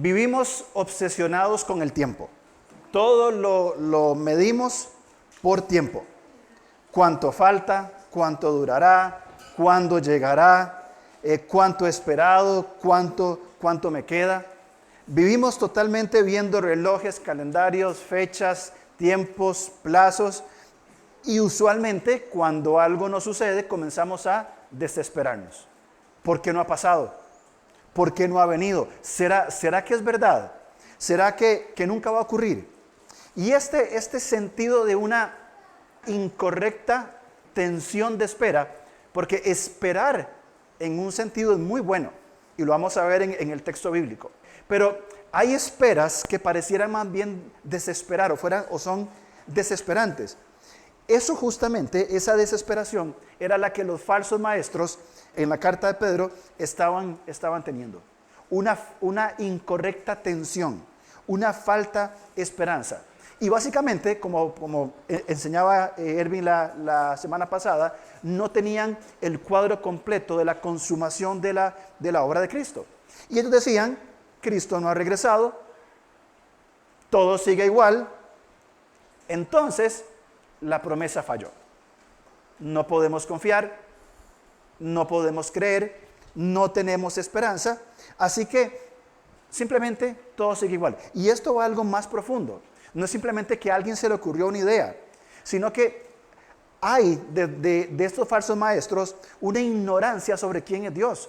Vivimos obsesionados con el tiempo. Todo lo medimos por tiempo. ¿Cuánto falta? ¿Cuánto durará? ¿Cuándo llegará? ¿Cuánto he esperado? ¿Cuánto me queda? Vivimos totalmente viendo relojes, calendarios, fechas, tiempos, plazos. Y usualmente cuando algo no sucede comenzamos a desesperarnos. ¿Por qué no ha pasado? ¿Por qué no ha venido? ¿Será que es verdad? ¿Será que nunca va a ocurrir? Y este sentido de una incorrecta tensión de espera, porque esperar en un sentido es muy bueno, y lo vamos a ver en el texto bíblico. Pero hay esperas que parecieran más bien desesperar o son desesperantes. Eso justamente, esa desesperación, era la que los falsos maestros en la carta de Pedro estaban teniendo. Una incorrecta tensión, una falta de esperanza. Y básicamente, como enseñaba Erwin la semana pasada, no tenían el cuadro completo de la consumación de la obra de Cristo. Y ellos decían, Cristo no ha regresado, todo sigue igual, entonces la promesa falló. No podemos confiar, no podemos creer, no tenemos esperanza, así que simplemente todo sigue igual. Y esto va a algo más profundo. No es simplemente que a alguien se le ocurrió una idea, sino que hay de estos falsos maestros una ignorancia sobre quién es Dios.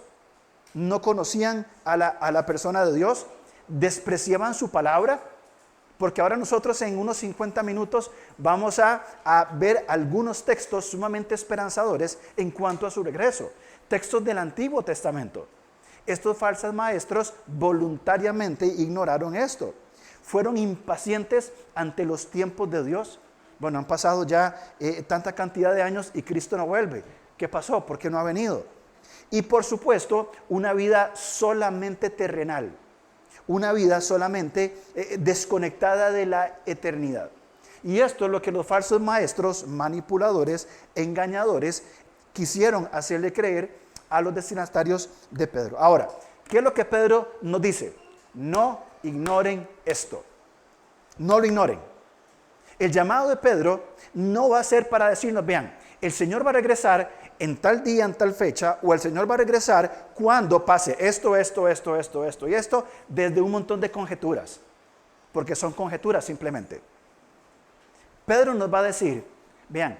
No conocían a la persona de Dios, despreciaban su palabra, porque ahora nosotros en unos 50 minutos vamos a ver algunos textos sumamente esperanzadores en cuanto a su regreso. Textos del Antiguo Testamento. Estos falsos maestros voluntariamente ignoraron esto. Fueron impacientes ante los tiempos de Dios. Bueno, han pasado ya tanta cantidad de años y Cristo no vuelve. ¿Qué pasó? ¿Por qué no ha venido? Y por supuesto, una vida solamente terrenal. Una vida solamente desconectada de la eternidad. Y esto es lo que los falsos maestros, manipuladores, engañadores, quisieron hacerle creer a los destinatarios de Pedro. Ahora, ¿qué es lo que Pedro nos dice? No ignoren esto. No lo ignoren. El llamado de Pedro no va a ser para decirnos, vean, el Señor va a regresar en tal día, en tal fecha, o el Señor va a regresar cuando pase esto, y esto, desde un montón de conjeturas, porque son conjeturas simplemente. Pedro nos va a decir, vean,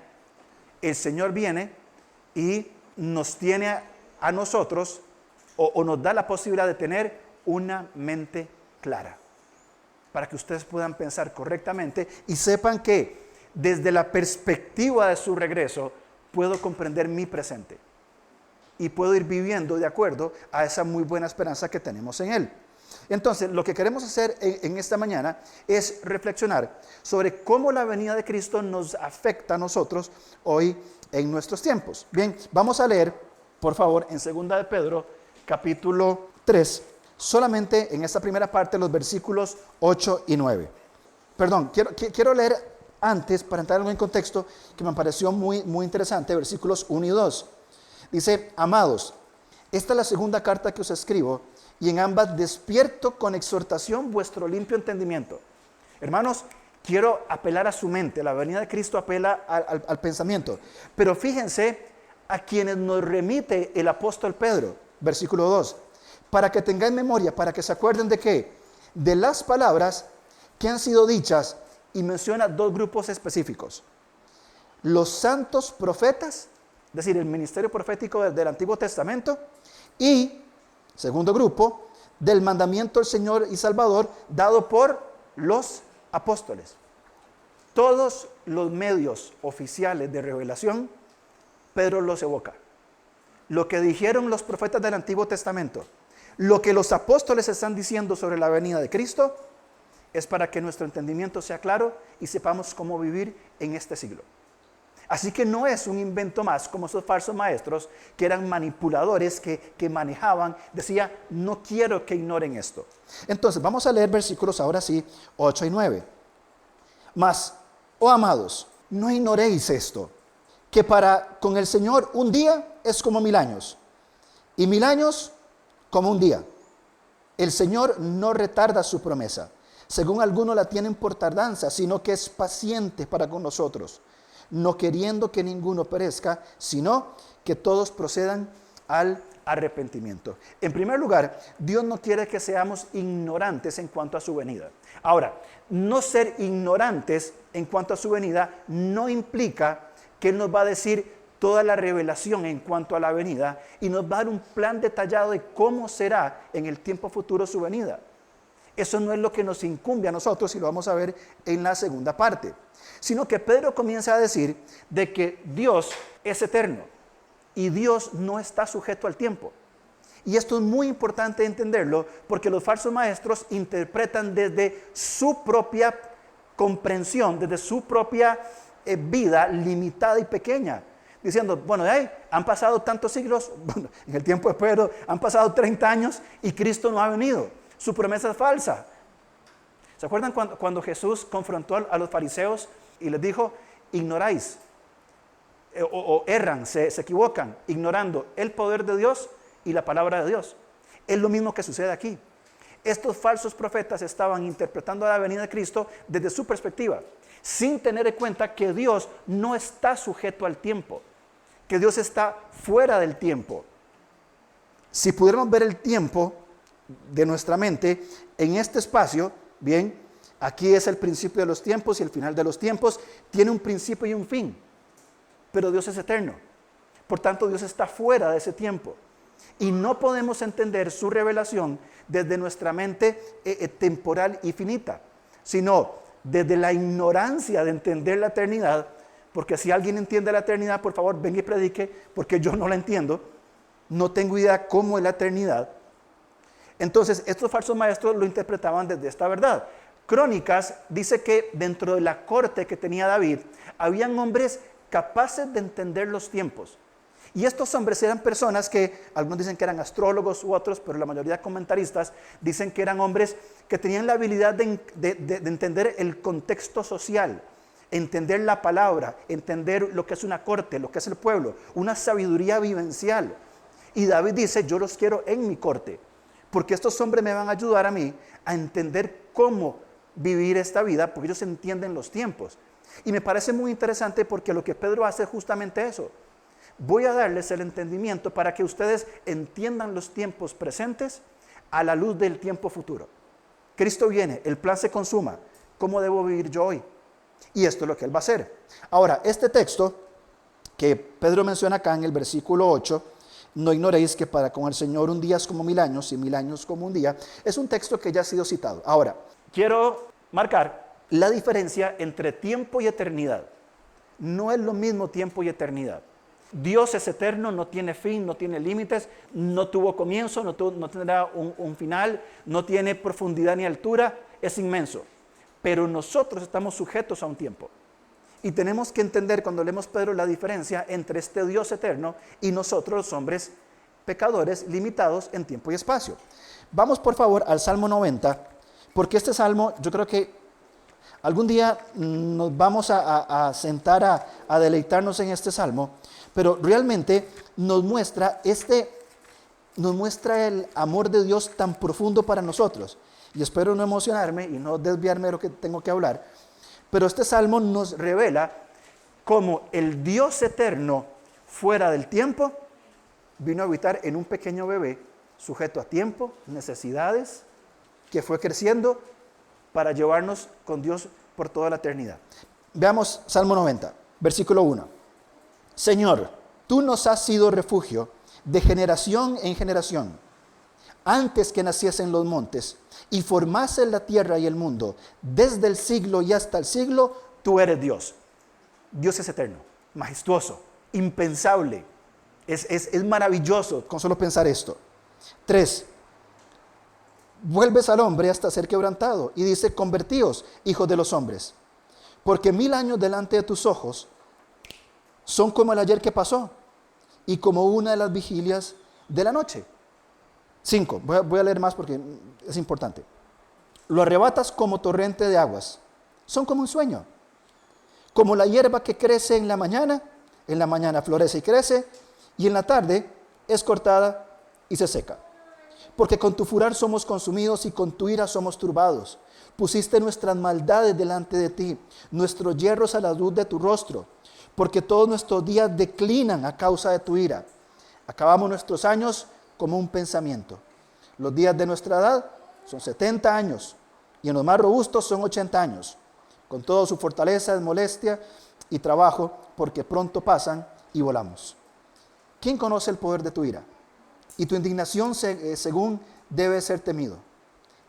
el Señor viene y nos tiene a nosotros, o nos da la posibilidad de tener una mente clara, para que ustedes puedan pensar correctamente y sepan que desde la perspectiva de su regreso, puedo comprender mi presente y puedo ir viviendo de acuerdo a esa muy buena esperanza que tenemos en Él. Entonces, lo que queremos hacer en esta mañana es reflexionar sobre cómo la venida de Cristo nos afecta a nosotros hoy en nuestros tiempos. Bien, vamos a leer, por favor, en 2 de Pedro, capítulo 3, solamente en esta primera parte, los versículos 8 y 9. Perdón, quiero leer antes, para entrar en contexto, que me pareció muy, muy interesante, versículos 1 y 2. Dice, amados, esta es la segunda carta que os escribo, y en ambas despierto con exhortación vuestro limpio entendimiento. Hermanos, quiero apelar a su mente. La venida de Cristo apela al pensamiento. Pero fíjense a quienes nos remite el apóstol Pedro, versículo 2. Para que tengáis memoria, para que se acuerden de qué, de las palabras que han sido dichas. Y menciona dos grupos específicos. Los santos profetas, es decir, el ministerio profético del Antiguo Testamento, y, segundo grupo, del mandamiento del Señor y Salvador dado por los apóstoles. Todos los medios oficiales de revelación, Pedro los evoca. Lo que dijeron los profetas del Antiguo Testamento, lo que los apóstoles están diciendo sobre la venida de Cristo, es para que nuestro entendimiento sea claro y sepamos cómo vivir en este siglo. Así que no es un invento más como esos falsos maestros que eran manipuladores, que manejaban. Decía, no quiero que ignoren esto. Entonces, vamos a leer versículos ahora sí, 8 y 9. Mas, oh amados, no ignoréis esto, que con el Señor un día es como 1000 años, y 1000 años como un día. El Señor no retarda su promesa, según algunos la tienen por tardanza, sino que es paciente para con nosotros, no queriendo que ninguno perezca, sino que todos procedan al arrepentimiento. En primer lugar, Dios no quiere que seamos ignorantes en cuanto a su venida. Ahora, no ser ignorantes en cuanto a su venida no implica que Él nos va a decir toda la revelación en cuanto a la venida y nos va a dar un plan detallado de cómo será en el tiempo futuro su venida. Eso no es lo que nos incumbe a nosotros y lo vamos a ver en la segunda parte, sino que Pedro comienza a decir de que Dios es eterno y Dios no está sujeto al tiempo. Y esto es muy importante entenderlo porque los falsos maestros interpretan desde su propia comprensión, desde su propia vida limitada y pequeña, diciendo, bueno, han pasado tantos siglos, bueno, en el tiempo de Pedro han pasado 30 años y Cristo no ha venido. Su promesa es falsa. ¿Se acuerdan cuando Jesús confrontó a los fariseos y les dijo, ignoráis o erran, se equivocan, ignorando el poder de Dios y la palabra de Dios? Es lo mismo que sucede aquí. Estos falsos profetas estaban interpretando la venida de Cristo desde su perspectiva, sin tener en cuenta que Dios no está sujeto al tiempo, que Dios está fuera del tiempo. Si pudiéramos ver el tiempo de nuestra mente en este espacio, bien, aquí es el principio de los tiempos y el final de los tiempos, tiene un principio y un fin, pero Dios es eterno, por tanto Dios está fuera de ese tiempo y no podemos entender su revelación desde nuestra mente temporal y finita, sino desde la ignorancia de entender la eternidad, porque si alguien entiende la eternidad, por favor venga y predique, porque yo no la entiendo, no tengo idea cómo es la eternidad. Entonces, estos falsos maestros lo interpretaban desde esta verdad. Crónicas dice que dentro de la corte que tenía David, habían hombres capaces de entender los tiempos. Y estos hombres eran personas que, algunos dicen que eran astrólogos u otros, pero la mayoría de comentaristas dicen que eran hombres que tenían la habilidad de entender el contexto social, entender la palabra, entender lo que es una corte, lo que es el pueblo, una sabiduría vivencial. Y David dice, yo los quiero en mi corte, porque estos hombres me van a ayudar a mí a entender cómo vivir esta vida, porque ellos entienden los tiempos. Y me parece muy interesante porque lo que Pedro hace es justamente eso. Voy a darles el entendimiento para que ustedes entiendan los tiempos presentes a la luz del tiempo futuro. Cristo viene, el plan se consuma. ¿Cómo debo vivir yo hoy? Y esto es lo que Él va a hacer. Ahora, este texto que Pedro menciona acá en el versículo 8, no ignoréis que para con el Señor un día es como 1000 años y 1000 años como un día, es un texto que ya ha sido citado. Ahora, quiero marcar la diferencia entre tiempo y eternidad. No es lo mismo tiempo y eternidad. Dios es eterno, no tiene fin, no tiene límites, no tuvo comienzo, no tendrá un final, no tiene profundidad ni altura, es inmenso. Pero nosotros estamos sujetos a un tiempo. Y tenemos que entender cuando leemos Pedro la diferencia entre este Dios eterno y nosotros los hombres pecadores limitados en tiempo y espacio. Vamos por favor al Salmo 90, porque este Salmo yo creo que algún día nos vamos a sentar a deleitarnos en este Salmo, pero realmente nos muestra el amor de Dios tan profundo para nosotros. Y espero no emocionarme y no desviarme de lo que tengo que hablar, pero este Salmo nos revela cómo el Dios eterno fuera del tiempo vino a habitar en un pequeño bebé sujeto a tiempo, necesidades, que fue creciendo para llevarnos con Dios por toda la eternidad. Veamos Salmo 90, versículo 1. Señor, tú nos has sido refugio de generación en generación. Antes que naciesen los montes y formasen la tierra y el mundo, desde el siglo y hasta el siglo, tú eres Dios. Dios es eterno, majestuoso, impensable. Es maravilloso con solo pensar esto. 3. Vuelves al hombre hasta ser quebrantado y dice, convertíos, hijos de los hombres, porque 1000 años delante de tus ojos son como el ayer que pasó y como una de las vigilias de la noche. 5. Voy a leer más porque es importante. Lo arrebatas como torrente de aguas. Son como un sueño. Como la hierba que crece en la mañana florece y crece, y en la tarde es cortada y se seca. Porque con tu furor somos consumidos y con tu ira somos turbados. Pusiste nuestras maldades delante de ti, nuestros yerros a la luz de tu rostro, porque todos nuestros días declinan a causa de tu ira. Acabamos nuestros años como un pensamiento. Los días de nuestra edad son 70 años y en los más robustos son 80 años. Con toda su fortaleza es molestia y trabajo, porque pronto pasan y volamos. ¿Quién conoce el poder de tu ira? Y tu indignación según debe ser temido.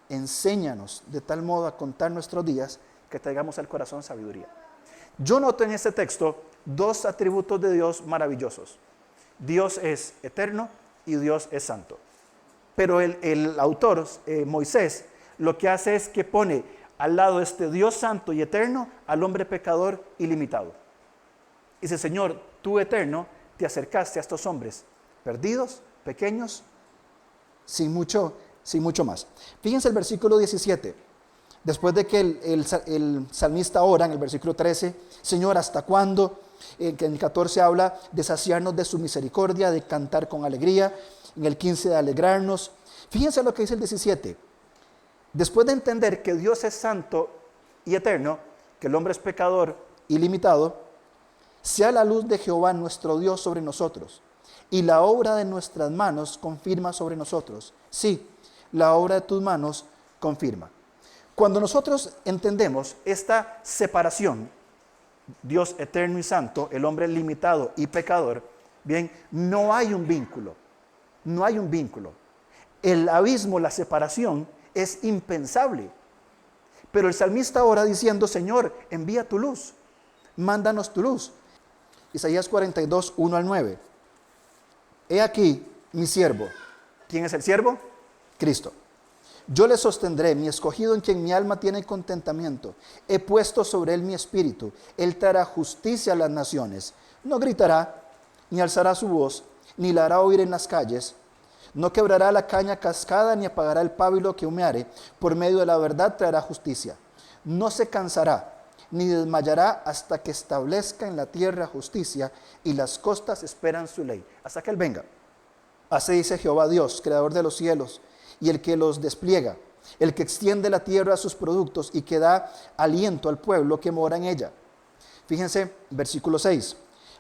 Enséñanos de tal modo a contar nuestros días que traigamos al corazón sabiduría. Yo noto en este texto dos atributos de Dios maravillosos. Dios es eterno y Dios es santo. Pero el autor, Moisés, lo que hace es que pone al lado de este Dios santo y eterno al hombre pecador ilimitado. Dice, Señor, tú eterno te acercaste a estos hombres perdidos, pequeños, sin mucho más. Fíjense el versículo 17. Después de que el salmista ora en el versículo 13, Señor, ¿hasta cuándo? Que en el 14 habla de saciarnos de su misericordia, de cantar con alegría. En el 15 de alegrarnos. Fíjense lo que dice el 17. Después de entender que Dios es santo y eterno, que el hombre es pecador ilimitado, sea la luz de Jehová nuestro Dios sobre nosotros, y la obra de nuestras manos confirma sobre nosotros. Sí, la obra de tus manos confirma. Cuando nosotros entendemos esta separación, Dios eterno y santo, el hombre limitado y pecador, bien, no hay un vínculo. No hay un vínculo. El abismo, la separación, es impensable. Pero el salmista ora diciendo, Señor, envía tu luz, mándanos tu luz. Isaías 42, 1 al 9. He aquí mi siervo. ¿Quién es el siervo? Cristo. Yo le sostendré, mi escogido en quien mi alma tiene contentamiento. He puesto sobre él mi espíritu. Él traerá justicia a las naciones. No gritará, ni alzará su voz, ni la hará oír en las calles. No quebrará la caña cascada, ni apagará el pábilo que humeare. Por medio de la verdad traerá justicia. No se cansará, ni desmayará hasta que establezca en la tierra justicia, y las costas esperan su ley, hasta que él venga. Así dice Jehová Dios, creador de los cielos, y el que los despliega, el que extiende la tierra a sus productos, y que da aliento al pueblo que mora en ella. Fíjense, versículo 6.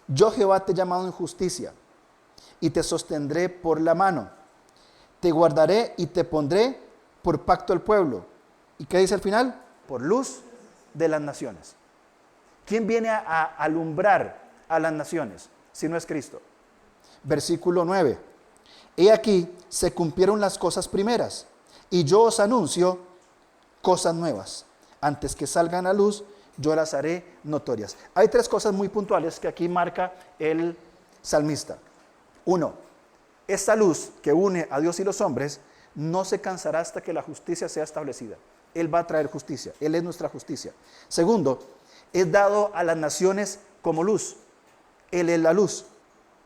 Yo Jehová te he llamado en justicia, y te sostendré por la mano. Te guardaré y te pondré por pacto al pueblo. ¿Y qué dice al final? Por luz de las naciones. ¿Quién viene a alumbrar a las naciones si no es Cristo? Versículo 9. He aquí se cumplieron las cosas primeras, y yo os anuncio cosas nuevas. Antes que salgan a luz, yo las haré notorias. Hay tres cosas muy puntuales que aquí marca el salmista. Uno, esta luz que une a Dios y los hombres no se cansará hasta que la justicia sea establecida. Él va a traer justicia, Él es nuestra justicia. Segundo, es dado a las naciones como luz. Él es la luz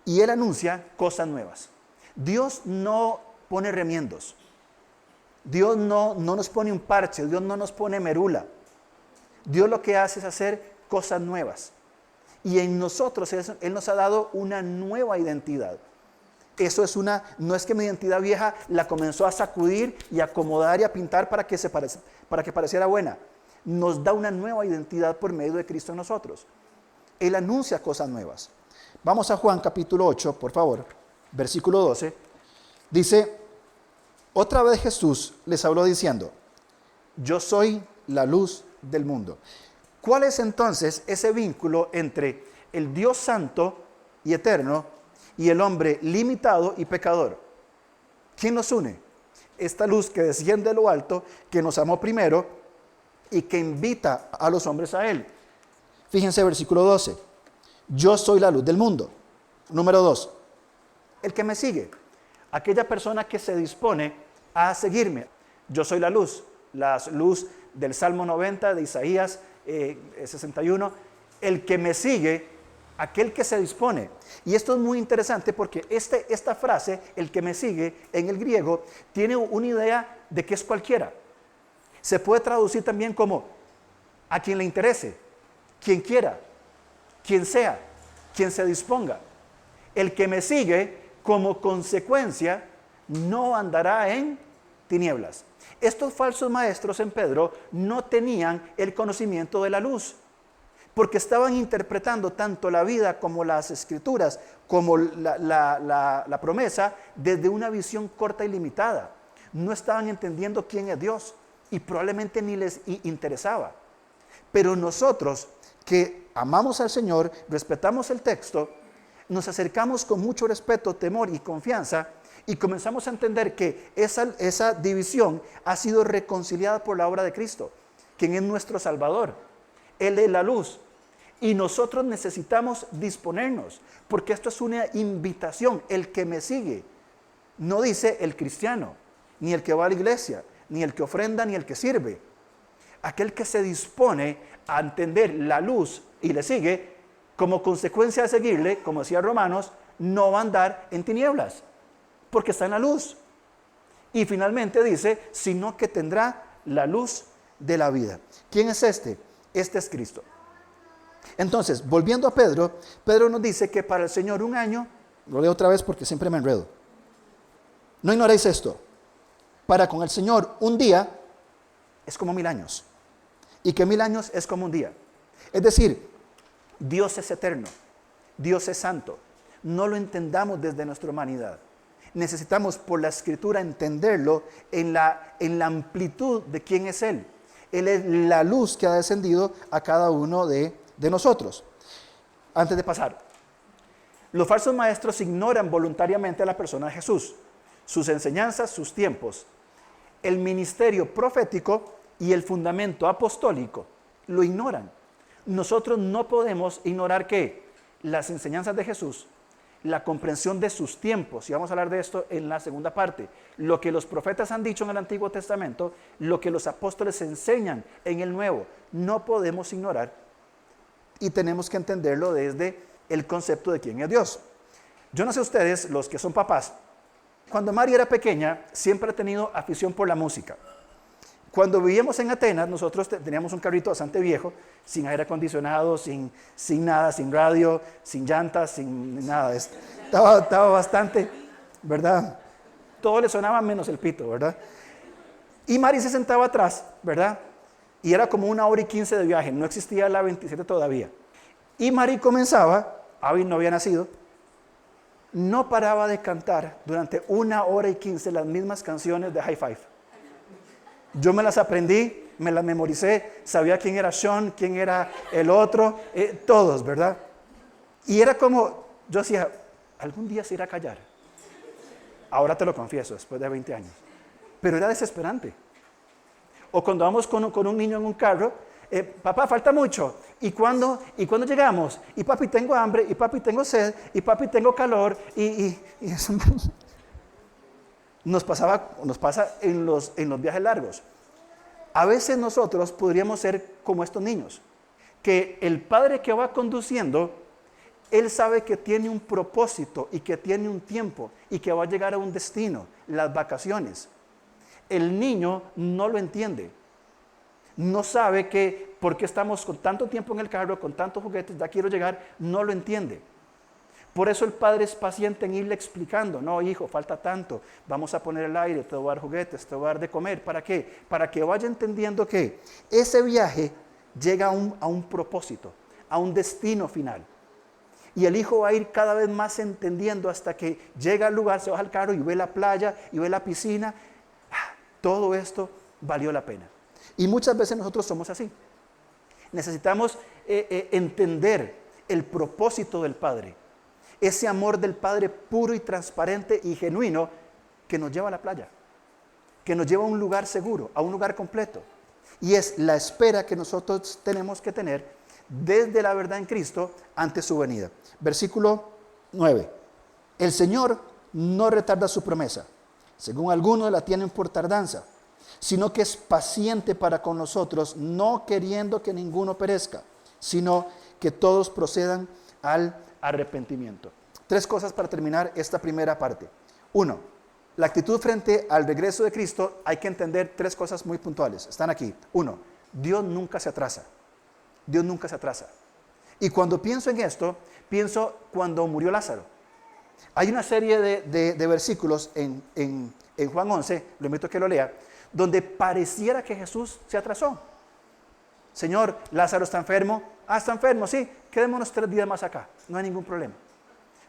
y Él anuncia cosas nuevas. Dios no pone remiendos. Dios no nos pone un parche, Dios no nos pone merula. Dios lo que hace es hacer cosas nuevas. Y en nosotros Él nos ha dado una nueva identidad. Eso es no es que mi identidad vieja la comenzó a sacudir y a acomodar y a pintar para que pareciera buena. Nos da una nueva identidad por medio de Cristo en nosotros. Él anuncia cosas nuevas. Vamos a Juan capítulo 8, por favor, versículo 12. Dice, otra vez Jesús les habló diciendo, yo soy la luz del mundo. ¿Cuál es entonces ese vínculo entre el Dios santo y eterno y el hombre limitado y pecador? ¿Quién nos une? Esta luz que desciende de lo alto, que nos amó primero y que invita a los hombres a Él. Fíjense versículo 12. Yo soy la luz del mundo. Número 2. El que me sigue. Aquella persona que se dispone a seguirme. Yo soy la luz del Salmo 90, de Isaías 61. El que me sigue, aquel que se dispone. Y esto es muy interesante porque esta frase, el que me sigue, en el griego, tiene una idea de que es cualquiera. Se puede traducir también como a quien le interese, quien quiera, quien sea, quien se disponga. El que me sigue como consecuencia no andará en tinieblas. Estos falsos maestros en Pedro no tenían el conocimiento de la luz, porque estaban interpretando tanto la vida como las escrituras, como la promesa, desde una visión corta y limitada. No estaban entendiendo quién es Dios y probablemente ni les interesaba. Pero nosotros que amamos al Señor, respetamos el texto, nos acercamos con mucho respeto, temor y confianza y comenzamos a entender que esa división ha sido reconciliada por la obra de Cristo, quien es nuestro Salvador. Él es la luz. Y nosotros necesitamos disponernos, porque esto es una invitación. El que me sigue, no dice el cristiano, ni el que va a la iglesia, ni el que ofrenda, ni el que sirve. Aquel que se dispone a entender la luz y le sigue, como consecuencia de seguirle, como decía Romanos, no va a andar en tinieblas, porque está en la luz. Y finalmente dice, sino que tendrá la luz de la vida. ¿Quién es este? Este es Cristo. Entonces, volviendo a Pedro, Pedro nos dice que para el Señor un año, lo leo otra vez porque siempre me enredo. No ignoréis esto, para con el Señor un día es como 1000 años, y que 1000 años es como un día. Es decir, Dios es eterno, Dios es santo. No lo entendamos desde nuestra humanidad. Necesitamos por la Escritura entenderlo en la amplitud de quién es Él. Él es la luz que ha descendido a cada uno de nosotros. Antes de pasar, los falsos maestros ignoran voluntariamente a la persona de Jesús, sus enseñanzas, sus tiempos, el ministerio profético y el fundamento apostólico. Lo ignoran. Nosotros no podemos ignorar que las enseñanzas de Jesús, la comprensión de sus tiempos, y vamos a hablar de esto en la segunda parte, lo que los profetas han dicho en el Antiguo Testamento, lo que los apóstoles enseñan en el Nuevo, no podemos ignorar y tenemos que entenderlo desde el concepto de quién es Dios. Yo no sé ustedes, los que son papás, cuando Mari era pequeña siempre ha tenido afición por la música. Cuando vivíamos en Atenas, nosotros teníamos un carrito bastante viejo, sin aire acondicionado, sin nada, sin radio, sin llantas, sin nada. Estaba bastante, ¿verdad? Todo le sonaba menos el pito, ¿verdad? Y Mari se sentaba atrás, ¿verdad? Y era como 1 hora y 15 de viaje, no existía la 27 todavía. Y Mari comenzaba, Abby no había nacido, no paraba de cantar durante 1 hora y 15 las mismas canciones de High Five. Yo me las aprendí, me las memoricé, sabía quién era Sean, quién era el otro, todos, ¿verdad? Y era como, yo decía, algún día se irá a callar. Ahora te lo confieso, después de 20 años. Pero era desesperante. O cuando vamos con un niño en un carro, papá, falta mucho. ¿Y cuándo llegamos? Y papi, tengo hambre, y papi, tengo sed, y papi, tengo calor, y eso nos pasa en los viajes largos. A veces nosotros podríamos ser como estos niños, que el padre que va conduciendo, él sabe que tiene un propósito y que tiene un tiempo y que va a llegar a un destino, las vacaciones. El niño no lo entiende. No sabe que porque estamos con tanto tiempo en el carro, con tantos juguetes, ya quiero llegar, no lo entiende. Por eso el padre es paciente en irle explicando, no hijo, falta tanto, vamos a poner el aire, te voy a dar juguetes, te voy a dar de comer, ¿para qué? Para que vaya entendiendo que ese viaje llega a un propósito, a un destino final. Y el hijo va a ir cada vez más entendiendo hasta que llega al lugar, se baja al carro y ve la playa y ve la piscina. Todo esto valió la pena. Y muchas veces nosotros somos así. Necesitamos entender el propósito del Padre. Ese amor del Padre puro y transparente y genuino que nos lleva a la playa. Que nos lleva a un lugar seguro, a un lugar completo. Y es la espera que nosotros tenemos que tener desde la verdad en Cristo ante su venida. Versículo 9. El Señor no retarda su promesa, según algunos la tienen por tardanza, sino que es paciente para con nosotros, no queriendo que ninguno perezca, sino que todos procedan al arrepentimiento. 3 cosas para terminar esta primera parte. 1, la actitud frente al regreso de Cristo, hay que entender 3 cosas muy puntuales. Están aquí. 1, Dios nunca se atrasa. Dios nunca se atrasa. Y cuando pienso en esto, pienso cuando murió Lázaro. Hay una serie de versículos en Juan 11, lo invito a que lo lea, donde pareciera que Jesús se atrasó. Señor, Lázaro está enfermo. Está enfermo, sí, quedémonos 3 días más acá, no hay ningún problema.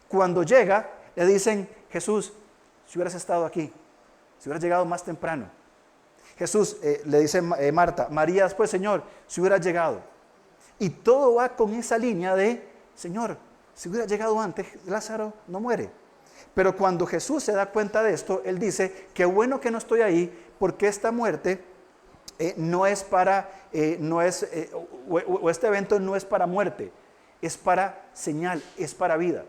Cuando llega, le dicen, Jesús, si hubieras estado aquí, si hubieras llegado más temprano. Jesús, le dice Marta, María después, Señor, si hubieras llegado. Y todo va con esa línea de, Señor, si hubiera llegado antes, Lázaro no muere. Pero cuando Jesús se da cuenta de esto, Él dice, qué bueno que no estoy ahí, porque esta muerte no es para, o este evento no es para muerte, es para señal, es para vida.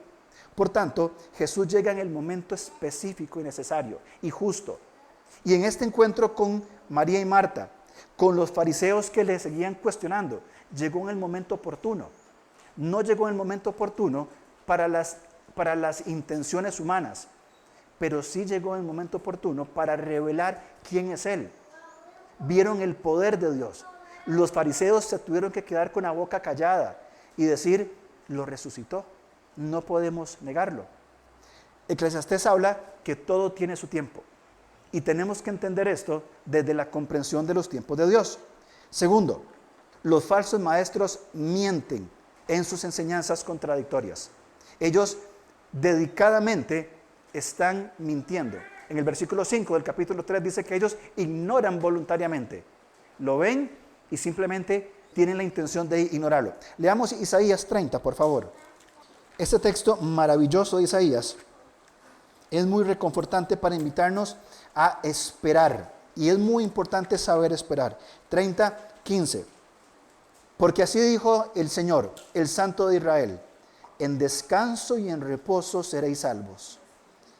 Por tanto, Jesús llega en el momento específico y necesario y justo. Y en este encuentro con María y Marta, con los fariseos que le seguían cuestionando, llegó en el momento oportuno. No llegó en el momento oportuno para las intenciones humanas, pero sí llegó en el momento oportuno para revelar quién es Él. Vieron el poder de Dios. Los fariseos se tuvieron que quedar con la boca callada y decir, lo resucitó, no podemos negarlo. Eclesiastés habla que todo tiene su tiempo y tenemos que entender esto desde la comprensión de los tiempos de Dios. Segundo, los falsos maestros mienten en sus enseñanzas contradictorias. Ellos dedicadamente están mintiendo. En el versículo 5 del capítulo 3 dice que ellos ignoran voluntariamente. Lo ven y simplemente tienen la intención de ignorarlo. Leamos Isaías 30, por favor. Este texto maravilloso de Isaías es muy reconfortante para invitarnos a esperar. Y es muy importante saber esperar. 30:15. Porque así dijo el Señor, el Santo de Israel, en descanso y en reposo seréis salvos.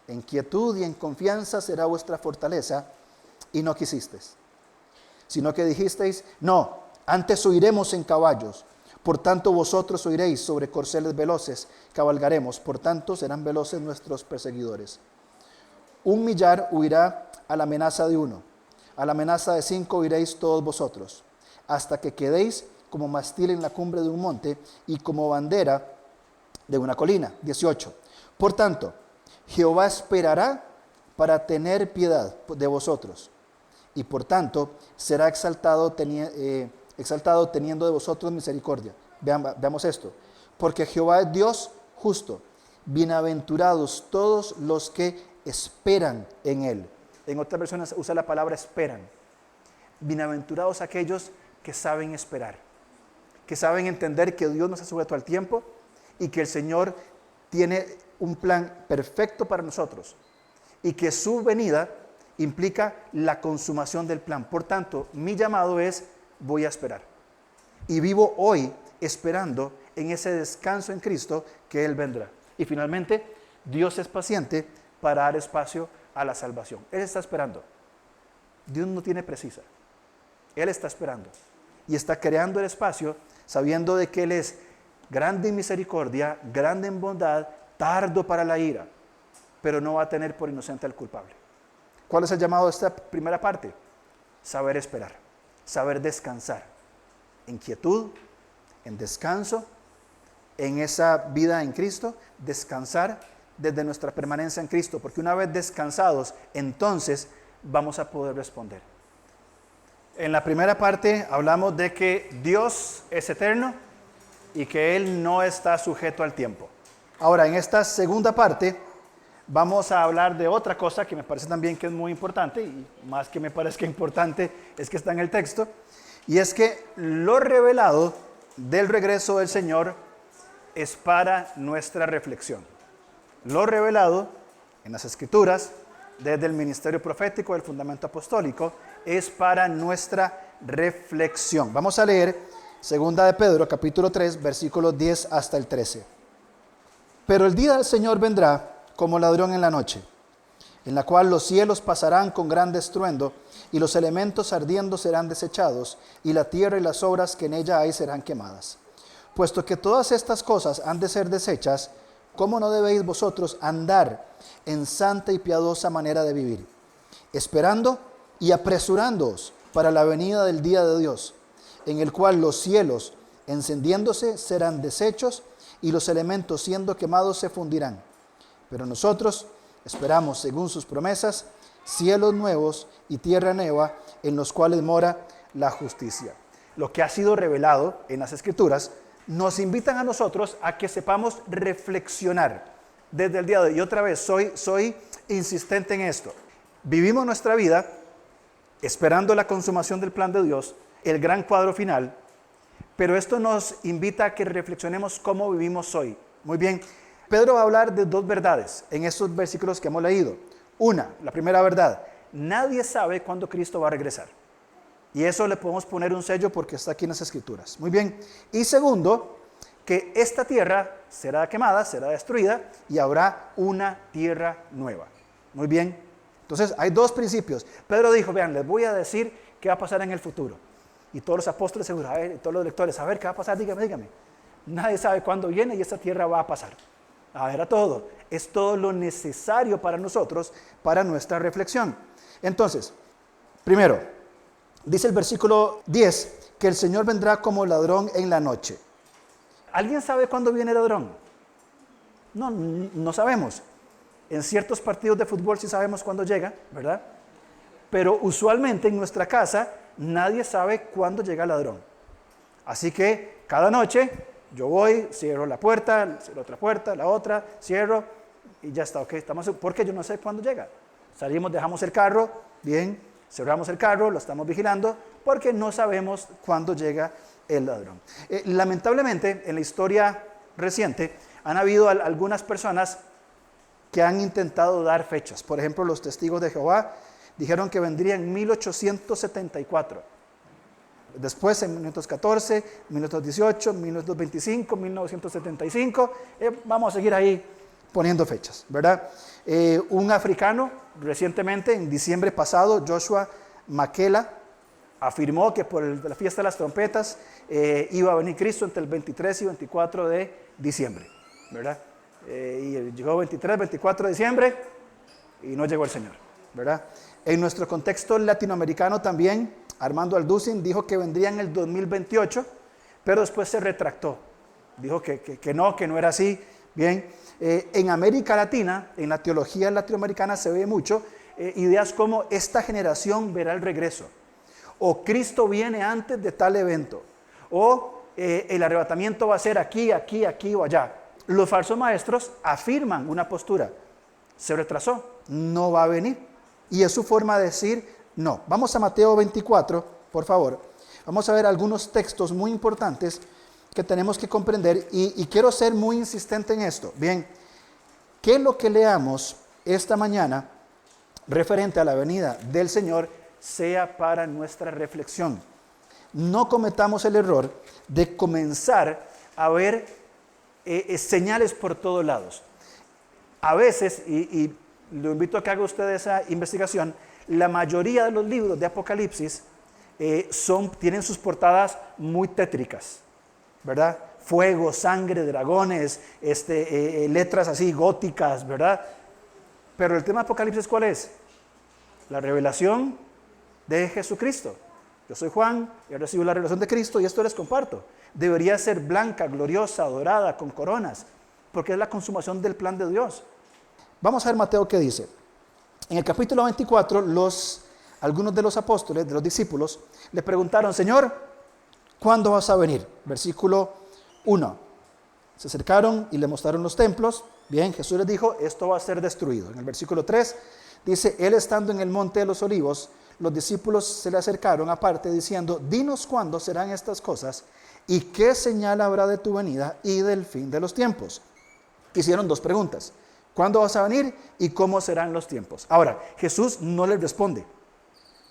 En quietud y en confianza será vuestra fortaleza, y no quisisteis. Sino que dijisteis, no, antes huiremos en caballos. Por tanto vosotros huiréis sobre corceles veloces, cabalgaremos, por tanto serán veloces nuestros perseguidores. 1 millar huirá a la amenaza de 1, a la amenaza de 5 huiréis todos vosotros, hasta que quedéis como mastil en la cumbre de un monte y como bandera de una colina. 18. Por tanto, Jehová esperará para tener piedad de vosotros, y por tanto será exaltado teniendo de vosotros misericordia. Veamos esto. Porque Jehová es Dios justo, bienaventurados todos los que esperan en Él. En otras versiones usa la palabra esperan. Bienaventurados aquellos que saben esperar, que saben entender que Dios no está sujeto al tiempo y que el Señor tiene un plan perfecto para nosotros y que su venida implica la consumación del plan. Por tanto, mi llamado es, voy a esperar. Y vivo hoy esperando en ese descanso en Cristo que Él vendrá. Y finalmente, Dios es paciente para dar espacio a la salvación. Él está esperando. Dios no tiene precisa. Él está esperando. Y está creando el espacio sabiendo de que Él es grande en misericordia, grande en bondad, tardo para la ira, pero no va a tener por inocente al culpable. ¿Cuál es el llamado de esta primera parte? Saber esperar, saber descansar, en quietud, en descanso, en esa vida en Cristo, descansar desde nuestra permanencia en Cristo, porque una vez descansados, entonces vamos a poder responder. En la primera parte hablamos de que Dios es eterno y que Él no está sujeto al tiempo. Ahora, en esta segunda parte vamos a hablar de otra cosa que me parece también que es muy importante, y más que me parezca importante es que está en el texto, y es que lo revelado del regreso del Señor es para nuestra reflexión. Lo revelado en las Escrituras, desde el ministerio profético del fundamento apostólico, es para nuestra reflexión. Vamos a leer 2 de Pedro, capítulo 3, versículos 10 hasta el 13. Pero el día del Señor vendrá como ladrón en la noche, en la cual los cielos pasarán con gran estruendo, y los elementos ardiendo serán desechados, y la tierra y las obras que en ella hay serán quemadas. Puesto que todas estas cosas han de ser deshechas, ¿cómo no debéis vosotros andar en santa y piadosa manera de vivir, esperando y apresurándoos para la venida del día de Dios, en el cual los cielos, encendiéndose, serán deshechos, y los elementos siendo quemados se fundirán? Pero nosotros esperamos, según sus promesas, cielos nuevos y tierra nueva en los cuales mora la justicia. Lo que ha sido revelado en las Escrituras nos invitan a nosotros a que sepamos reflexionar desde el día de hoy. Y otra vez, soy insistente en esto. Vivimos nuestra vida esperando la consumación del plan de Dios, el gran cuadro final, pero esto nos invita a que reflexionemos cómo vivimos hoy. Muy bien, Pedro va a hablar de dos verdades en estos versículos que hemos leído. Una, la primera verdad, nadie sabe cuándo Cristo va a regresar. Y eso le podemos poner un sello porque está aquí en las Escrituras. Muy bien. Y segundo, que esta tierra será quemada, será destruida y habrá una tierra nueva. Muy bien. Entonces, hay dos principios. Pedro dijo, vean, les voy a decir qué va a pasar en el futuro. Y todos los apóstoles seguro, a ver, y todos los lectores, a ver, ¿qué va a pasar? Dígame. Nadie sabe cuándo viene y esta tierra va a pasar. A ver, a todo. Es todo lo necesario para nosotros, para nuestra reflexión. Entonces, primero, dice el versículo 10, que el Señor vendrá como ladrón en la noche. ¿Alguien sabe cuándo viene el ladrón? No sabemos. En ciertos partidos de fútbol sí sabemos cuándo llega, ¿verdad? Pero usualmente en nuestra casa nadie sabe cuándo llega el ladrón. Así que cada noche yo voy, cierro la puerta, cierro otra puerta, la otra, cierro y ya está, ok, porque yo no sé cuándo llega. Salimos, dejamos el carro, bien, cerramos el carro, lo estamos vigilando, porque no sabemos cuándo llega el ladrón. Lamentablemente, en la historia reciente, han habido algunas personas que han intentado dar fechas. Por ejemplo, los testigos de Jehová dijeron que vendría en 1874. Después, en 1914, 1918, 1925, 1975, vamos a seguir ahí poniendo fechas, ¿verdad? Un africano, recientemente, en diciembre pasado, Joshua Makela, afirmó que por la fiesta de las trompetas iba a venir Cristo entre el 23 y 24 de diciembre, ¿verdad? Y llegó 23, 24 de diciembre y no llegó el Señor, ¿verdad? En nuestro contexto latinoamericano también, Armando Alducin dijo que vendría en el 2028, pero después se retractó. Dijo que no era así. Bien, en América Latina, en la teología latinoamericana se ve mucho ideas como esta generación verá el regreso, o Cristo viene antes de tal evento, o el arrebatamiento va a ser aquí o allá. Los falsos maestros afirman una postura, se retrasó, no va a venir, y es su forma de decir no. Vamos a Mateo 24, por favor. Vamos a ver algunos textos muy importantes que tenemos que comprender y quiero ser muy insistente en esto. Bien, que lo que leamos esta mañana referente a la venida del Señor sea para nuestra reflexión. No cometamos el error de comenzar a ver señales por todos lados. A veces, y lo invito a que haga usted esa investigación, la mayoría de los libros de Apocalipsis tienen sus portadas muy tétricas, ¿verdad? Fuego, sangre, dragones, letras así góticas, ¿verdad? Pero el tema de Apocalipsis, ¿cuál es? La revelación de Jesucristo. Yo soy Juan, he recibido la revelación de Cristo y esto les comparto. Debería ser blanca, gloriosa, dorada, con coronas, porque es la consumación del plan de Dios. Vamos a ver Mateo qué dice. En el capítulo 24, algunos de los apóstoles, de los discípulos, le preguntaron, Señor, ¿cuándo vas a venir? Versículo 1. Se acercaron y le mostraron los templos. Bien, Jesús les dijo, esto va a ser destruido. En el versículo 3 dice, él estando en el monte de los olivos, los discípulos se le acercaron aparte diciendo, dinos cuándo serán estas cosas y qué señal habrá de tu venida y del fin de los tiempos. Hicieron dos preguntas. ¿Cuándo vas a venir y cómo serán los tiempos? Ahora, Jesús no les responde,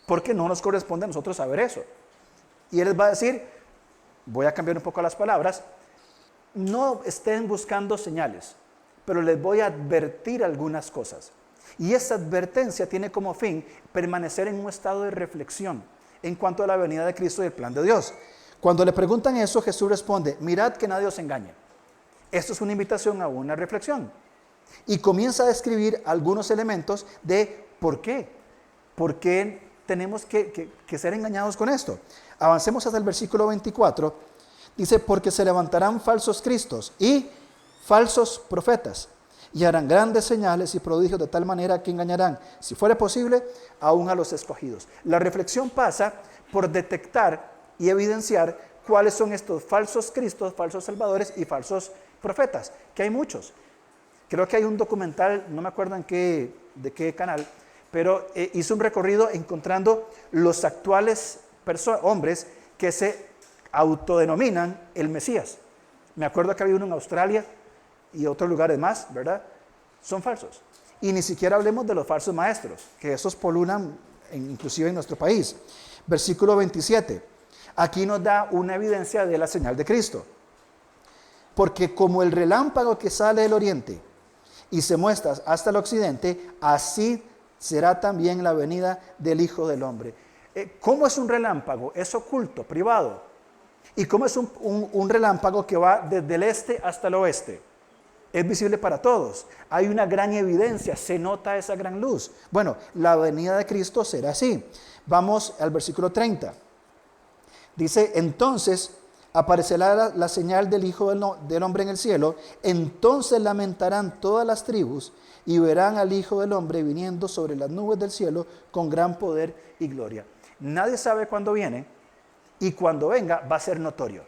porque no nos corresponde a nosotros saber eso. Y Él les va a decir, voy a cambiar un poco las palabras, no estén buscando señales, pero les voy a advertir algunas cosas. Y esa advertencia tiene como fin permanecer en un estado de reflexión en cuanto a la venida de Cristo y el plan de Dios. Cuando le preguntan eso, Jesús responde, mirad que nadie os engañe. Esto es una invitación a una reflexión. Y comienza a describir algunos elementos de por qué. ¿Por qué tenemos que ser engañados con esto? Avancemos hasta el versículo 24. Dice, porque se levantarán falsos cristos y falsos profetas, y harán grandes señales y prodigios de tal manera que engañarán, si fuera posible, aún a los escogidos. La reflexión pasa por detectar y evidenciar cuáles son estos falsos cristos, falsos salvadores y falsos profetas, que hay muchos. Creo que hay un documental, no me acuerdo de qué canal, pero hizo un recorrido encontrando los actuales hombres que se autodenominan el Mesías. Me acuerdo que había uno en Australia y otros lugares más, ¿verdad? Son falsos. Y ni siquiera hablemos de los falsos maestros, que esos polulan inclusive en nuestro país. Versículo 27. Aquí nos da una evidencia de la señal de Cristo. Porque como el relámpago que sale del oriente y se muestra hasta el occidente, así será también la venida del Hijo del Hombre. ¿Cómo es un relámpago? Es oculto, privado. ¿Y cómo es un relámpago que va desde el este hasta el oeste? Es visible para todos. Hay una gran evidencia, se nota esa gran luz. Bueno, la venida de Cristo será así. Vamos al versículo 30. Dice, entonces aparecerá la señal del Hijo del Hombre en el cielo, entonces lamentarán todas las tribus y verán al Hijo del Hombre viniendo sobre las nubes del cielo con gran poder y gloria. Nadie sabe cuándo viene y cuando venga va a ser notorio.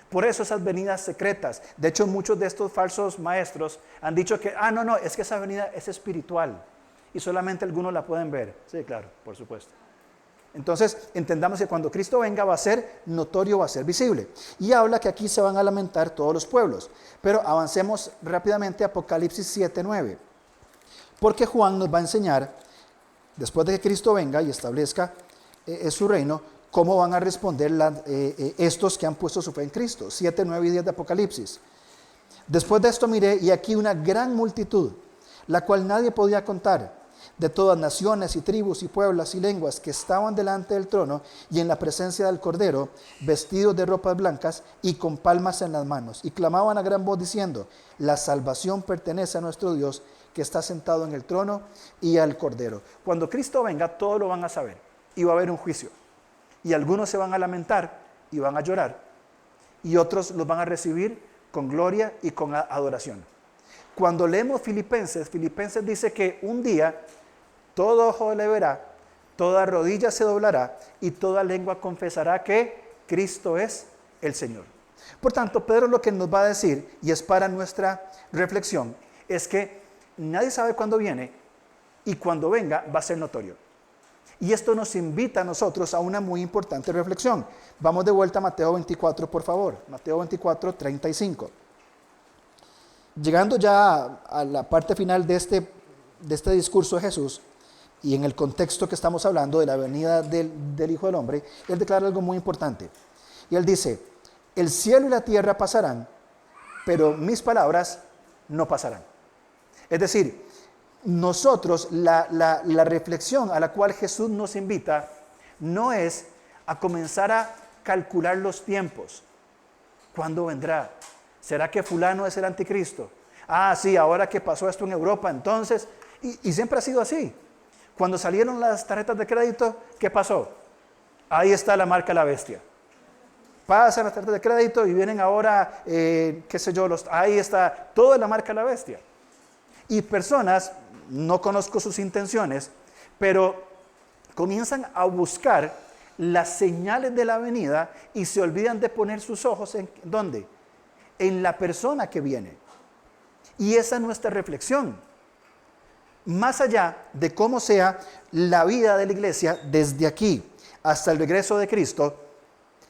Por eso esas venidas secretas, de hecho muchos de estos falsos maestros han dicho que, no, es que esa venida es espiritual y solamente algunos la pueden ver. Sí, claro, por supuesto. Entonces, entendamos que cuando Cristo venga va a ser notorio, va a ser visible. Y habla que aquí se van a lamentar todos los pueblos. Pero avancemos rápidamente a Apocalipsis 7:9. Porque Juan nos va a enseñar, después de que Cristo venga y establezca su reino, cómo van a responder estos que han puesto su fe en Cristo. 7, 9 y 10 de Apocalipsis. Después de esto miré, y aquí una gran multitud, la cual nadie podía contar, de todas naciones y tribus y pueblos y lenguas que estaban delante del trono y en la presencia del Cordero, vestidos de ropas blancas y con palmas en las manos, y clamaban a gran voz diciendo, la salvación pertenece a nuestro Dios que está sentado en el trono y al Cordero. Cuando Cristo venga, todos lo van a saber y va a haber un juicio, y algunos se van a lamentar y van a llorar, y otros los van a recibir con gloria y con adoración. Cuando leemos Filipenses dice que un día todo ojo le verá, toda rodilla se doblará y toda lengua confesará que Cristo es el Señor. Por tanto, Pedro lo que nos va a decir, y es para nuestra reflexión, es que nadie sabe cuándo viene y cuando venga va a ser notorio. Y esto nos invita a nosotros a una muy importante reflexión. Vamos de vuelta a Mateo 24, por favor. Mateo 24, 35. Llegando ya a la parte final de este discurso de Jesús, y en el contexto que estamos hablando de la venida del Hijo del Hombre, Él declara algo muy importante. Y Él dice, el cielo y la tierra pasarán, pero mis palabras no pasarán. Es decir, nosotros, la reflexión a la cual Jesús nos invita, no es a comenzar a calcular los tiempos. ¿Cuándo vendrá? ¿Será que fulano es el anticristo? Sí, ahora que pasó esto en Europa, entonces, y siempre ha sido así. Cuando salieron las tarjetas de crédito, ¿qué pasó? Ahí está la marca de la bestia. Pasan las tarjetas de crédito y vienen ahora, ahí está toda la marca de la bestia. Y personas, no conozco sus intenciones, pero comienzan a buscar las señales de la venida y se olvidan de poner sus ojos en ¿dónde? En la persona que viene. Y esa es nuestra reflexión. Más allá de cómo sea la vida de la iglesia desde aquí hasta el regreso de Cristo,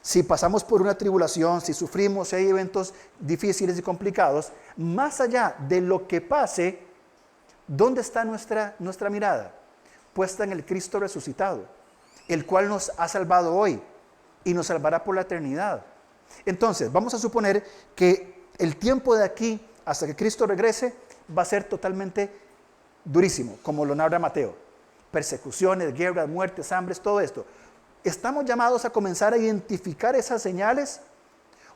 si pasamos por una tribulación, si sufrimos, si hay eventos difíciles y complicados, más allá de lo que pase, ¿dónde está nuestra mirada? Puesta en el Cristo resucitado, el cual nos ha salvado hoy y nos salvará por la eternidad. Entonces, vamos a suponer que el tiempo de aquí hasta que Cristo regrese va a ser totalmente durísimo, como lo narra Mateo. Persecuciones, guerras, muertes, hambres, todo esto. ¿Estamos llamados a comenzar a identificar esas señales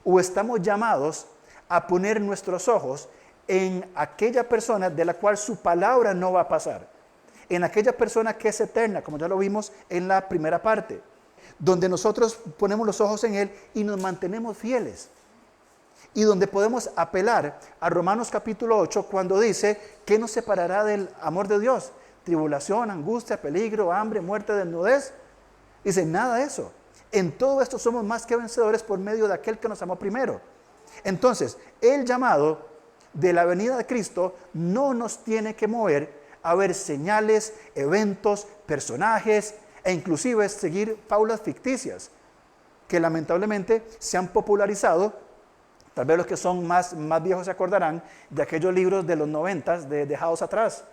o estamos llamados a poner nuestros ojos en aquella persona de la cual su palabra no va a pasar? En aquella persona que es eterna, como ya lo vimos en la primera parte, donde nosotros ponemos los ojos en Él y nos mantenemos fieles. y donde podemos apelar a Romanos capítulo 8 cuando dice, ¿qué nos separará del amor de Dios? Tribulación, angustia, peligro, hambre, muerte, desnudez. Dice, nada de eso. En todo esto somos más que vencedores por medio de aquel que nos amó primero. Entonces, el llamado de la venida de Cristo no nos tiene que mover a ver señales, eventos, personajes e inclusive seguir fábulas ficticias que lamentablemente se han popularizado. Tal vez los que son más viejos se acordarán de aquellos libros de los 90 dejados atrás.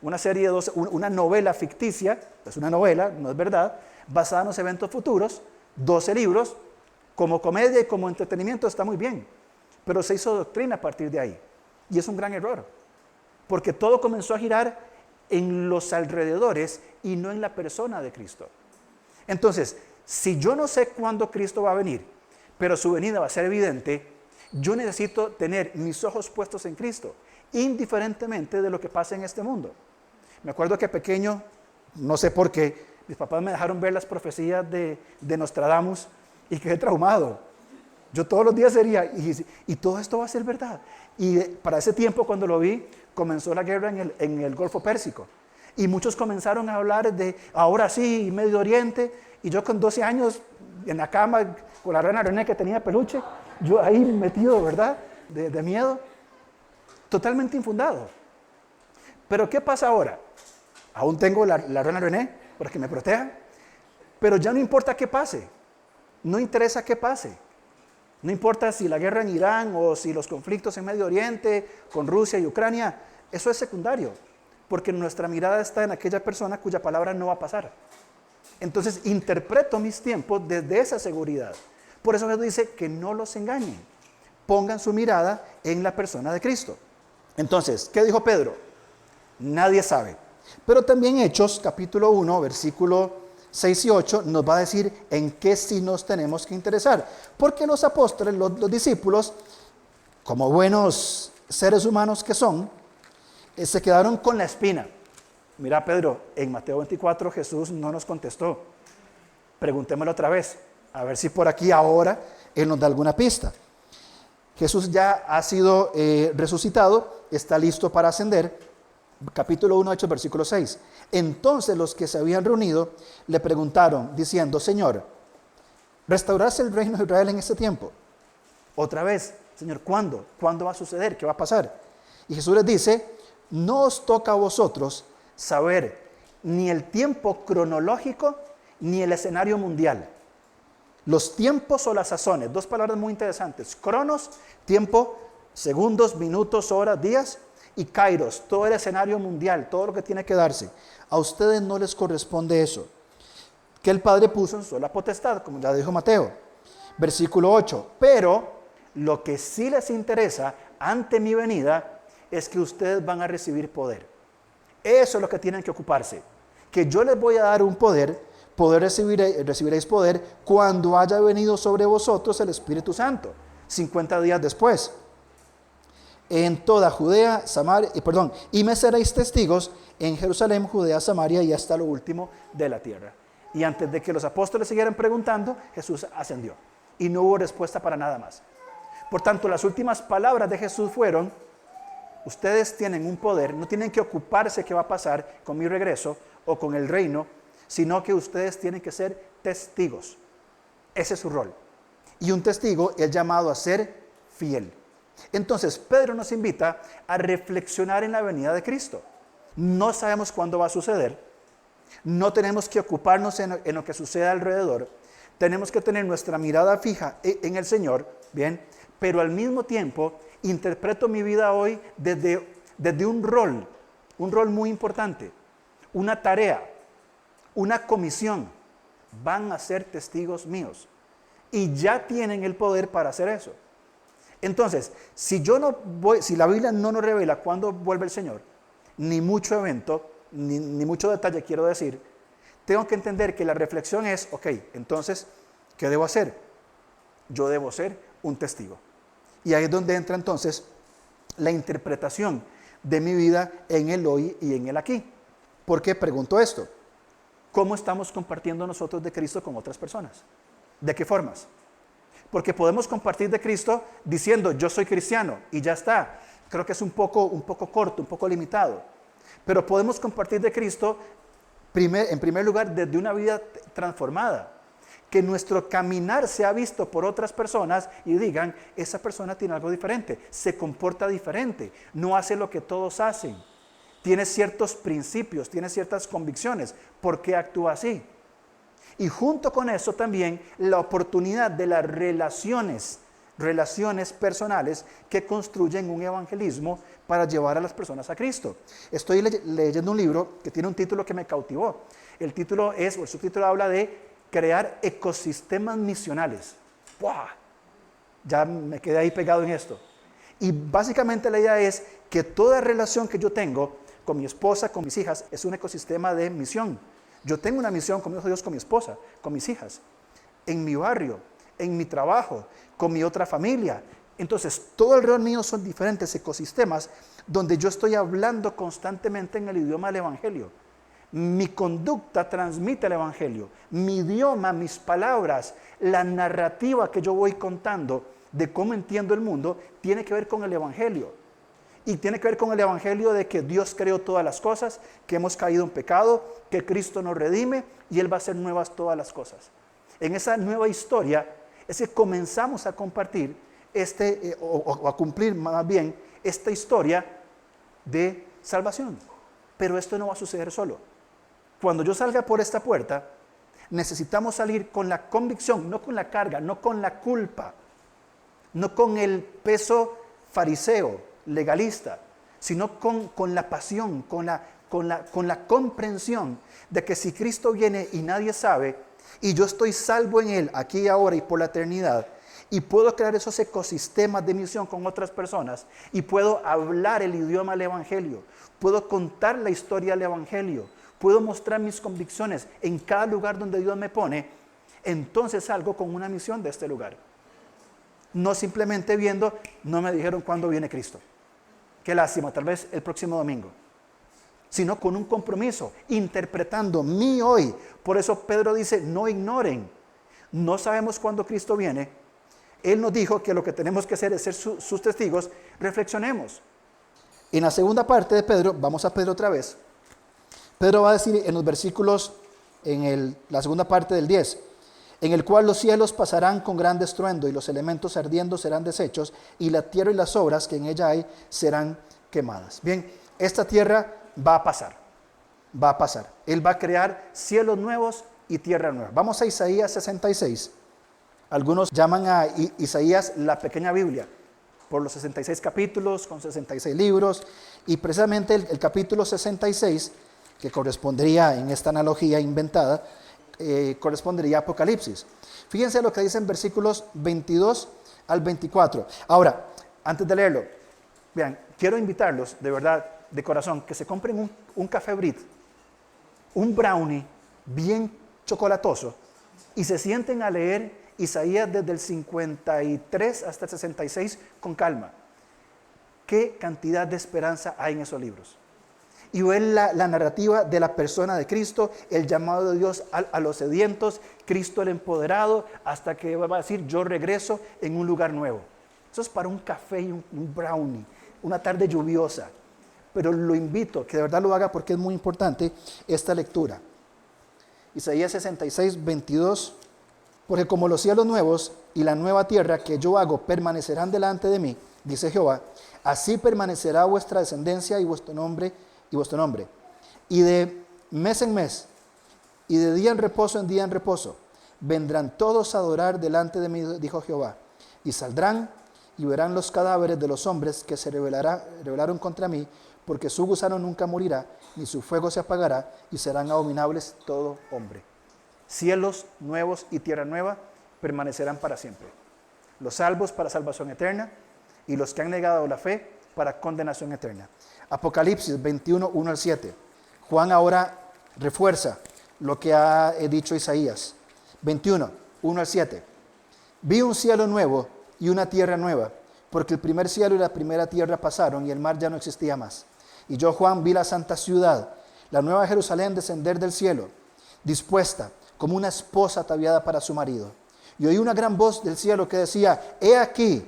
Una serie de una novela ficticia, es una novela, no es verdad, basada en los eventos futuros, 12 libros, como comedia y como entretenimiento está muy bien, pero se hizo doctrina a partir de ahí. Y es un gran error, porque todo comenzó a girar en los alrededores y no en la persona de Cristo. Entonces, si yo no sé cuándo Cristo va a venir, pero su venida va a ser evidente, yo necesito tener mis ojos puestos en Cristo, indiferentemente de lo que pase en este mundo. Me acuerdo que pequeño, no sé por qué, mis papás me dejaron ver las profecías de Nostradamus y quedé traumado. Yo todos los días sería, y todo esto va a ser verdad. Y para ese tiempo, cuando lo vi, comenzó la guerra en el Golfo Pérsico. Y muchos comenzaron a hablar de, ahora sí, Medio Oriente. Y yo con 12 años, en la cama, con la rana René que tenía peluche, yo ahí metido, ¿verdad? De miedo. Totalmente infundado. Pero ¿qué pasa ahora? Aún tengo la rana René para que me proteja. Pero ya no importa qué pase. No interesa qué pase. No importa si la guerra en Irán o si los conflictos en Medio Oriente con Rusia y Ucrania, eso es secundario, porque nuestra mirada está en aquella persona cuya palabra no va a pasar. Entonces interpreto mis tiempos desde esa seguridad. Por eso Jesús dice que no los engañen, pongan su mirada en la persona de Cristo. Entonces, ¿qué dijo Pedro? Nadie sabe. Pero también Hechos capítulo 1, versículo 6 y 8 nos va a decir en qué sí nos tenemos que interesar. Porque los apóstoles, los discípulos, como buenos seres humanos que son, se quedaron con la espina. Mira, Pedro, en Mateo 24 Jesús no nos contestó. Preguntémoslo otra vez, a ver si por aquí ahora Él nos da alguna pista. Jesús ya ha sido resucitado, está listo para ascender. Capítulo 1, Hechos, versículo 6. Entonces los que se habían reunido le preguntaron, diciendo, Señor, ¿restaurarás el reino de Israel en este tiempo? Otra vez, Señor, ¿cuándo? ¿Cuándo va a suceder? ¿Qué va a pasar? Y Jesús les dice, no os toca a vosotros saber ni el tiempo cronológico ni el escenario mundial. Los tiempos o las sazones, dos palabras muy interesantes. Cronos, tiempo, segundos, minutos, horas, días. Y Kairos, todo el escenario mundial, todo lo que tiene que darse. A ustedes no les corresponde eso. Que el Padre puso en sola potestad, como ya dijo Mateo. Versículo 8. Pero lo que sí les interesa ante mi venida es que ustedes van a recibir poder. Eso es lo que tienen que ocuparse. Que yo les voy a dar un poder recibiréis poder cuando haya venido sobre vosotros el Espíritu Santo. 50 días después. En toda Judea, Samaria, y me seréis testigos en Jerusalén, Judea, Samaria y hasta lo último de la tierra. Y antes de que los apóstoles siguieran preguntando, Jesús ascendió y no hubo respuesta para nada más. Por tanto, las últimas palabras de Jesús fueron, ustedes tienen un poder, no tienen que ocuparse qué va a pasar con mi regreso o con el reino, sino que ustedes tienen que ser testigos. Ese es su rol. Y un testigo es llamado a ser fiel. Entonces, Pedro nos invita a reflexionar en la venida de Cristo. No sabemos cuándo va a suceder. No tenemos que ocuparnos en lo que sucede alrededor. Tenemos que tener nuestra mirada fija en el Señor, ¿bien? Pero al mismo tiempo, interpreto mi vida hoy desde un rol muy importante, una tarea, una comisión. Van a ser testigos míos. Y ya tienen el poder para hacer eso. Entonces, si la Biblia no nos revela cuándo vuelve el Señor, ni mucho evento, ni mucho detalle quiero decir, tengo que entender que la reflexión es, ok, entonces, ¿qué debo hacer? Yo debo ser un testigo. Y ahí es donde entra entonces la interpretación de mi vida en el hoy y en el aquí. ¿Por qué pregunto esto? ¿Cómo estamos compartiendo nosotros de Cristo con otras personas? ¿De qué formas? Porque podemos compartir de Cristo diciendo yo soy cristiano y ya está. Creo que es un poco corto, un poco limitado. Pero podemos compartir de Cristo en primer lugar desde una vida transformada. Que nuestro caminar sea visto por otras personas y digan, esa persona tiene algo diferente, se comporta diferente, no hace lo que todos hacen, tiene ciertos principios, tiene ciertas convicciones, ¿por qué actúa así? Y junto con eso también la oportunidad de las relaciones personales que construyen un evangelismo para llevar a las personas a Cristo. Estoy leyendo un libro que tiene un título que me cautivó. El subtítulo habla de crear ecosistemas misionales. ¡Buah! Ya me quedé ahí pegado en esto. Y básicamente la idea es que toda relación que yo tengo con mi esposa, con mis hijas, es un ecosistema de misión. Yo tengo una misión con mi hijo Dios, con mi esposa, con mis hijas, en mi barrio, en mi trabajo, con mi otra familia. Entonces, todo alrededor mío son diferentes ecosistemas donde yo estoy hablando constantemente en el idioma del Evangelio. Mi conducta transmite el Evangelio. Mi idioma, mis palabras, la narrativa que yo voy contando de cómo entiendo el mundo, tiene que ver con el Evangelio. Y tiene que ver con el Evangelio de que Dios creó todas las cosas, que hemos caído en pecado, que Cristo nos redime y Él va a hacer nuevas todas las cosas. En esa nueva historia es que comenzamos a compartir o a cumplir más bien esta historia de salvación. Pero esto no va a suceder solo. Cuando yo salga por esta puerta, necesitamos salir con la convicción, no con la carga, no con la culpa, no con el peso fariseo, legalista, sino con la pasión, con la comprensión de que si Cristo viene y nadie sabe, y yo estoy salvo en Él, aquí y ahora y por la eternidad, y puedo crear esos ecosistemas de misión con otras personas, y puedo hablar el idioma del Evangelio, puedo contar la historia del Evangelio, puedo mostrar mis convicciones en cada lugar donde Dios me pone, entonces salgo con una misión de este lugar. No simplemente viendo, no me dijeron cuándo viene Cristo. Qué lástima, tal vez el próximo domingo. Sino con un compromiso, interpretando mi hoy. Por eso Pedro dice, no ignoren. No sabemos cuándo Cristo viene. Él nos dijo que lo que tenemos que hacer es ser sus testigos. Reflexionemos. En la segunda parte de Pedro, vamos a Pedro otra vez. Pedro va a decir en los versículos, la segunda parte del 10, en el cual los cielos pasarán con gran estruendo y los elementos ardiendo serán deshechos y la tierra y las obras que en ella hay serán quemadas. Bien, esta tierra va a pasar. Él va a crear cielos nuevos y tierra nueva. Vamos a Isaías 66. Algunos llaman a Isaías la pequeña Biblia, por los 66 capítulos con 66 libros, y precisamente el capítulo 66, que correspondería en esta analogía inventada, correspondería a Apocalipsis. Fíjense lo que dicen versículos 22 al 24. Ahora, antes de leerlo, vean, quiero invitarlos, de verdad, de corazón, que se compren un café Brit, un brownie bien chocolatoso, y se sienten a leer Isaías desde el 53 hasta el 66 con calma. ¿Qué cantidad de esperanza hay en esos libros? Y ver la narrativa de la persona de Cristo, el llamado de Dios a los sedientos, Cristo el empoderado, hasta que va a decir, yo regreso en un lugar nuevo. Eso es para un café y un brownie, una tarde lluviosa. Pero lo invito, que de verdad lo haga porque es muy importante esta lectura. Isaías 66, 22. Porque como los cielos nuevos y la nueva tierra que yo hago permanecerán delante de mí, dice Jehová, así permanecerá vuestra descendencia y vuestro nombre. Y de mes en mes, y de día en día en reposo, vendrán todos a adorar delante de mí, dijo Jehová, y saldrán y verán los cadáveres de los hombres que se rebelaron contra mí, porque su gusano nunca morirá, ni su fuego se apagará, y serán abominables todo hombre. Cielos nuevos y tierra nueva permanecerán para siempre. Los salvos para salvación eterna, y los que han negado la fe para condenación eterna. Apocalipsis 21, 1 al 7. Juan ahora refuerza lo que ha dicho Isaías. 21, 1 al 7. Vi un cielo nuevo y una tierra nueva, porque el primer cielo y la primera tierra pasaron y el mar ya no existía más. Y yo, Juan, vi la santa ciudad, la nueva Jerusalén, descender del cielo, dispuesta como una esposa ataviada para su marido. Y oí una gran voz del cielo que decía: he aquí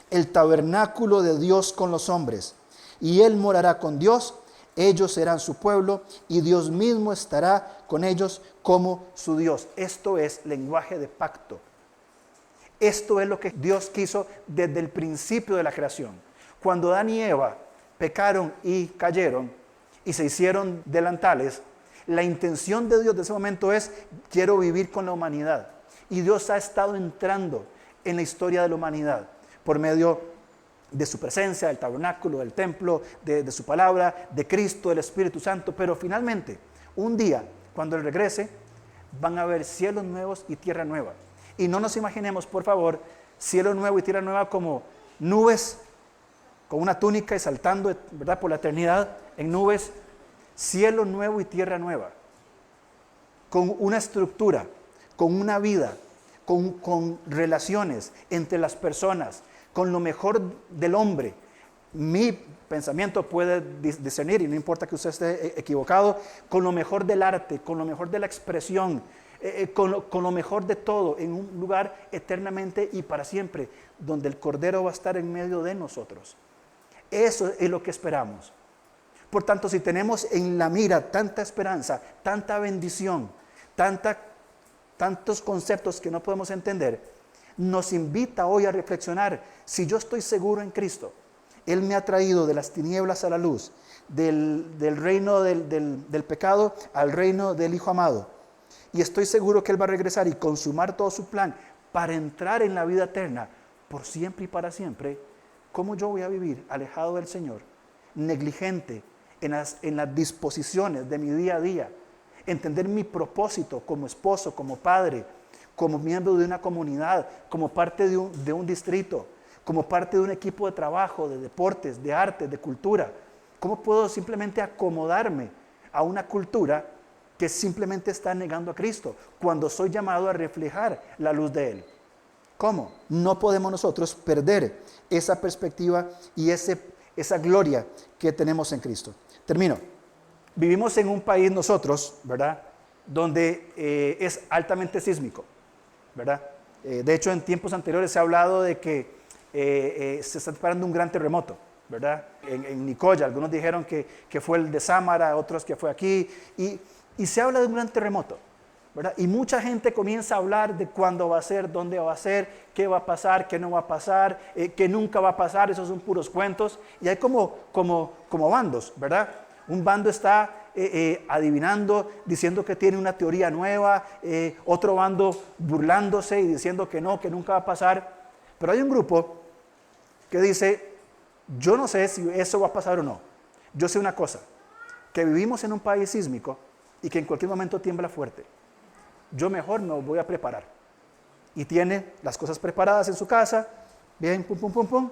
el tabernáculo de Dios con los hombres, y Él morará con Dios, ellos serán su pueblo, y Dios mismo estará con ellos como su Dios. Esto es lenguaje de pacto. Esto es lo que Dios quiso desde el principio de la creación. Cuando Adán y Eva pecaron y cayeron y se hicieron delantales, la intención de Dios de ese momento es: quiero vivir con la humanidad. Y Dios ha estado entrando en la historia de la humanidad por medio de su presencia, del tabernáculo, del templo, de su palabra, de Cristo, del Espíritu Santo. Pero finalmente, un día, cuando Él regrese, van a haber cielos nuevos y tierra nueva. Y no nos imaginemos, por favor, cielo nuevo y tierra nueva como nubes con una túnica y saltando, ¿verdad?, por la eternidad en nubes. Cielo nuevo y tierra nueva, con una estructura, con una vida, con relaciones entre las personas, con lo mejor del hombre. Mi pensamiento puede discernir, y no importa que usted esté equivocado, con lo mejor del arte, con lo mejor de la expresión, con lo mejor de todo, en un lugar eternamente y para siempre, donde el Cordero va a estar en medio de nosotros. Eso es lo que esperamos. Por tanto, si tenemos en la mira tanta esperanza, tanta bendición, tantos conceptos que no podemos entender, nos invita hoy a reflexionar: si yo estoy seguro en Cristo, Él me ha traído de las tinieblas a la luz, del reino del pecado al reino del Hijo amado, y estoy seguro que Él va a regresar y consumar todo su plan para entrar en la vida eterna por siempre y para siempre. ¿Cómo yo voy a vivir alejado del Señor, negligente en las disposiciones de mi día a día? Entender mi propósito como esposo, como padre, como miembro de una comunidad, como parte de un distrito, como parte de un equipo de trabajo, de deportes, de arte, de cultura. ¿Cómo puedo simplemente acomodarme a una cultura que simplemente está negando a Cristo cuando soy llamado a reflejar la luz de Él? ¿Cómo? No podemos nosotros perder esa perspectiva y esa gloria que tenemos en Cristo. Termino. Vivimos en un país nosotros, ¿verdad?, donde es altamente sísmico, ¿verdad? De hecho, en tiempos anteriores se ha hablado de que se está preparando un gran terremoto, ¿verdad? En Nicoya, algunos dijeron que fue el de Sámara, otros que fue aquí, y se habla de un gran terremoto, ¿verdad? Y mucha gente comienza a hablar de cuándo va a ser, dónde va a ser, qué va a pasar, qué no va a pasar, qué nunca va a pasar. Esos son puros cuentos. Y hay como bandos, ¿verdad? Un bando está adivinando, diciendo que tiene una teoría nueva, otro bando burlándose y diciendo que no, que nunca va a pasar. Pero hay un grupo que dice: yo no sé si eso va a pasar o no. Yo sé una cosa, que vivimos en un país sísmico y que en cualquier momento tiembla fuerte. Yo mejor me voy a preparar. Y tiene las cosas preparadas en su casa, bien, pum, pum, pum, pum,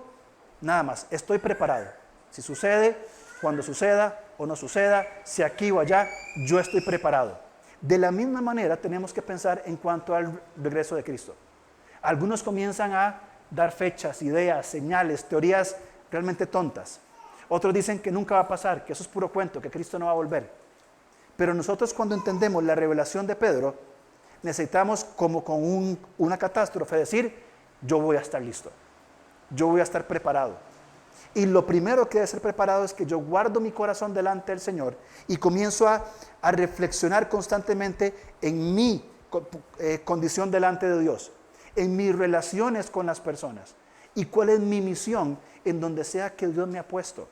nada más, estoy preparado. Si sucede, cuando suceda o no suceda, si aquí o allá, yo estoy preparado. De la misma manera tenemos que pensar en cuanto al regreso de Cristo. Algunos comienzan a dar fechas, ideas, señales, teorías realmente tontas. Otros dicen que nunca va a pasar, que eso es puro cuento, que Cristo no va a volver. Pero nosotros, cuando entendemos la revelación de Pedro, necesitamos, como con una catástrofe, decir: yo voy a estar listo, yo voy a estar preparado. Y lo primero que debe ser preparado es que yo guardo mi corazón delante del Señor y comienzo a reflexionar constantemente en mi condición delante de Dios, en mis relaciones con las personas y cuál es mi misión en donde sea que Dios me ha puesto.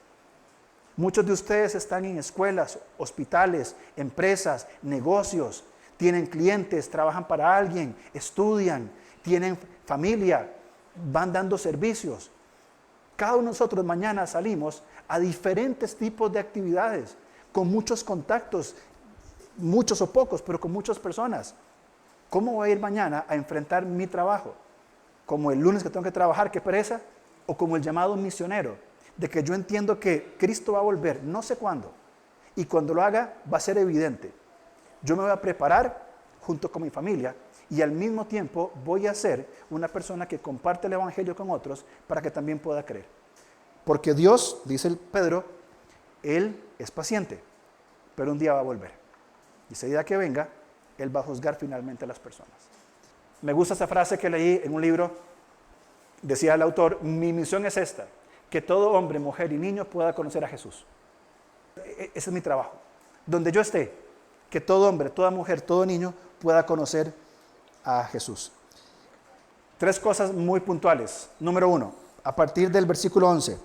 Muchos de ustedes están en escuelas, hospitales, empresas, negocios, tienen clientes, trabajan para alguien, estudian, tienen familia, van dando servicios. Cada uno de nosotros mañana salimos a diferentes tipos de actividades, con muchos contactos, muchos o pocos, pero con muchas personas. ¿Cómo voy a ir mañana a enfrentar mi trabajo? ¿Como el lunes que tengo que trabajar, qué pereza? ¿O como el llamado misionero, de que yo entiendo que Cristo va a volver, no sé cuándo, y cuando lo haga va a ser evidente? Yo me voy a preparar junto con mi familia y al mismo tiempo voy a ser una persona que comparte el evangelio con otros para que también pueda creer. Porque Dios, dice el Pedro, Él es paciente, pero un día va a volver. Y ese día que venga, Él va a juzgar finalmente a las personas. Me gusta esa frase que leí en un libro. Decía el autor: mi misión es esta, que todo hombre, mujer y niño pueda conocer a Jesús. Ese es mi trabajo. Donde yo esté, que todo hombre, toda mujer, todo niño pueda conocer a Jesús. 3 cosas muy puntuales. Número 1, a partir del versículo 11.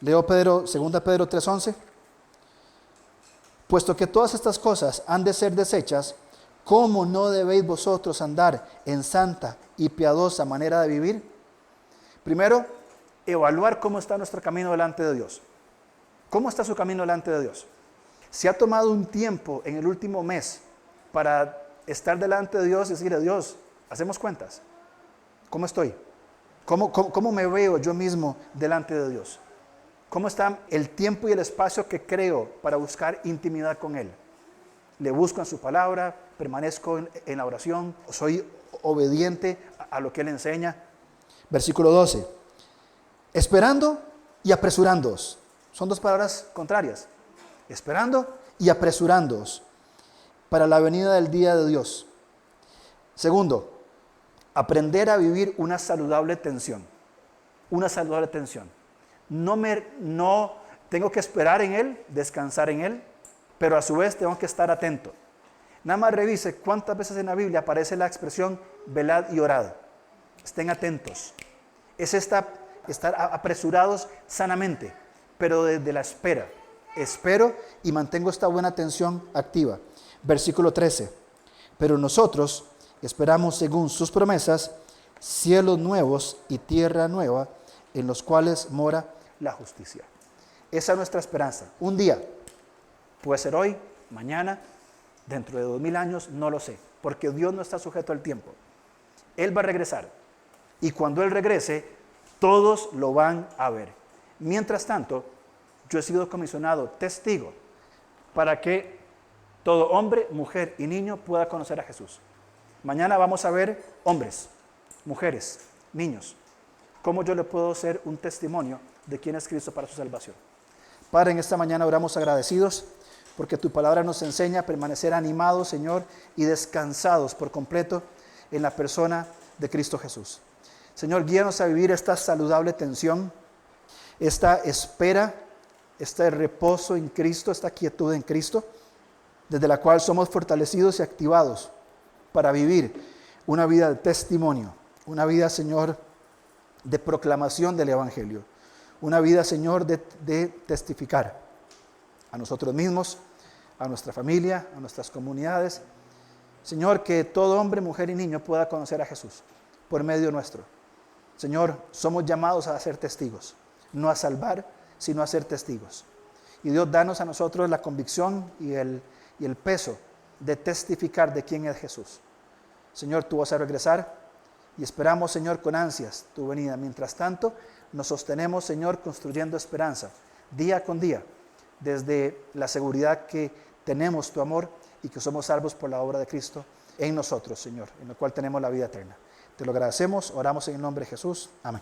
Leo 2 Pedro 3:11. Puesto que todas estas cosas han de ser desechas, ¿cómo no debéis vosotros andar en santa y piadosa manera de vivir? Primero, evaluar cómo está nuestro camino delante de Dios. ¿Cómo está su camino delante de Dios? Si ha tomado un tiempo en el último mes para estar delante de Dios y decirle a Dios, hacemos cuentas. ¿Cómo estoy? ¿Cómo me veo yo mismo delante de Dios? ¿Cómo está el tiempo y el espacio que creo para buscar intimidad con Él? ¿Le busco en su palabra? ¿Permanezco en la oración? ¿Soy obediente a lo que Él enseña? Versículo 12. Esperando y apresurándoos. Son 2 palabras contrarias. Esperando y apresurándoos para la venida del día de Dios. Segundo, aprender a vivir una saludable tensión. Una saludable tensión. No tengo que esperar en Él, descansar en Él, pero a su vez tengo que estar atento. Nada más revise cuántas veces en la Biblia aparece la expresión velad y orad. Estén atentos. Es estar apresurados sanamente, pero desde la espera. Espero y mantengo esta buena atención activa. Versículo 13. Pero nosotros esperamos, según sus promesas, cielos nuevos y tierra nueva, en los cuales mora la justicia. Esa es nuestra esperanza. Un día, puede ser hoy, mañana, dentro de 2000 años, no lo sé, porque Dios no está sujeto al tiempo. Él va a regresar, y cuando Él regrese, todos lo van a ver. Mientras tanto, yo he sido comisionado testigo para que todo hombre, mujer y niño pueda conocer a Jesús. Mañana vamos a ver hombres, mujeres, niños. ¿Cómo yo le puedo ser un testimonio de quién es Cristo para su salvación? Padre, en esta mañana oramos agradecidos porque tu palabra nos enseña a permanecer animados, Señor, y descansados por completo en la persona de Cristo Jesús. Señor, guíanos a vivir esta saludable tensión, esta espera, este reposo en Cristo, esta quietud en Cristo, desde la cual somos fortalecidos y activados para vivir una vida de testimonio, una vida, Señor, de proclamación del Evangelio, una vida, Señor, de testificar a nosotros mismos, a nuestra familia, a nuestras comunidades. Señor, que todo hombre, mujer y niño pueda conocer a Jesús por medio nuestro. Señor, somos llamados a ser testigos, no a salvar, sino a ser testigos. Y Dios, danos a nosotros la convicción y el peso de testificar de quién es Jesús. Señor, tú vas a regresar y esperamos, Señor, con ansias tu venida. Mientras tanto, nos sostenemos, Señor, construyendo esperanza día con día, desde la seguridad que tenemos tu amor y que somos salvos por la obra de Cristo en nosotros, Señor, en lo cual tenemos la vida eterna. Te lo agradecemos, oramos en el nombre de Jesús. Amén.